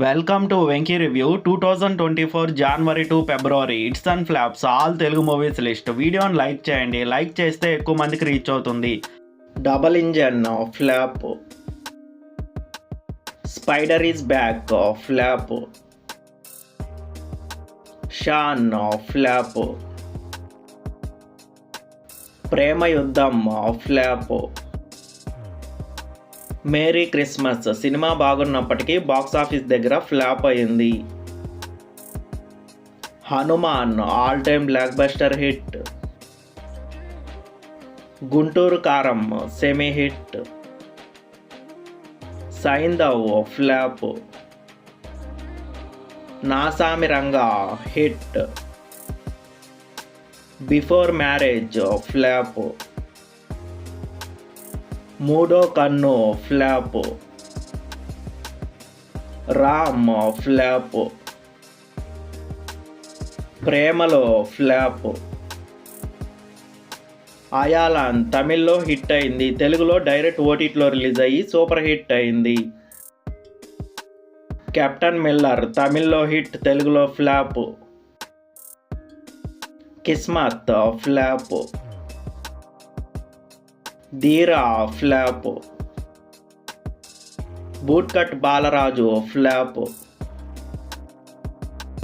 Welcome to Venky review 2024 January to February hits and flops all Telugu movies list. వీడియోని like చేయండి, like చేస్తే ఎక్కువ మందికి రీచ్ అవుతుంది. Double engine flop, spider is back flop, షాన్ flop, Prema Yuddham flop, merry Christmas cinema బాగున్నప్పటికీ box office దగ్గర flop అయింది. Hanuman all time blockbuster hit, Guntur Kaaram semi hit, Saindhav flop, Naasaami Ranga hit, before marriage flop, మూడో కన్ను ఫ్లాప్, రామ్ ఫ్లాప్, ప్రేమలో ఫ్లాప్, అయాలాన్ తమిళ్లో హిట్ అయింది, తెలుగులో డైరెక్ట్ ఓటీటీలో రిలీజ్ అయ్యి సూపర్ హిట్ అయింది. కెప్టెన్ మిల్లర్ తమిళ్లో హిట్, తెలుగులో flop. Kismat flop, Dheera flop, boot cut Balaraju flop,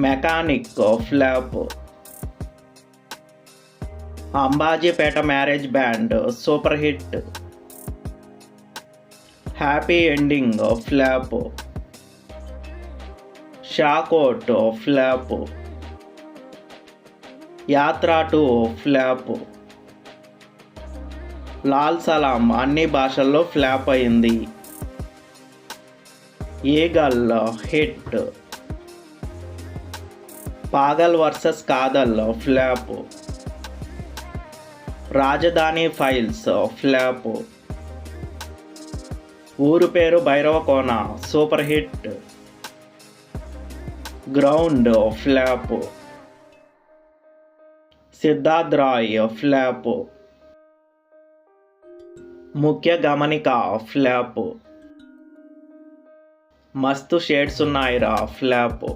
mechanic flop, Ambajipeta marriage band super hit, happy ending flop, షాకోట్ ఫ్లాప్, యాత్ర 2 ఫ్లాప్, లాల్ సలాం అన్ని భాషల్లో ఫ్లాప్ అయింది. Eagle hit, Pagal versus Kadhal flop, Rajadhani files flop, ఊరు పేరు Bhairavakona super hit, ground flop, Siddharth Roy flop, ముఖ్య గమనిక ఫ్లాప్, మస్తు షేడ్స్ ఉన్నాయిరా flop,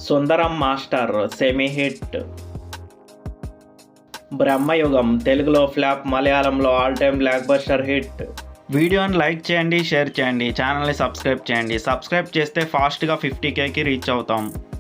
సుందరం master semi hit, Bramayugam తెలుగులో ఫ్లాప్, మలయాళంలో all time blockbuster hit. వీడియోని లైక్ చేయండి, షేర్ చేయండి, ఛానల్ని సబ్స్క్రైబ్ చేయండి. సబ్స్క్రైబ్ చేస్తే ఫాస్ట్గా 50Kకి రీచ్ అవుతాం.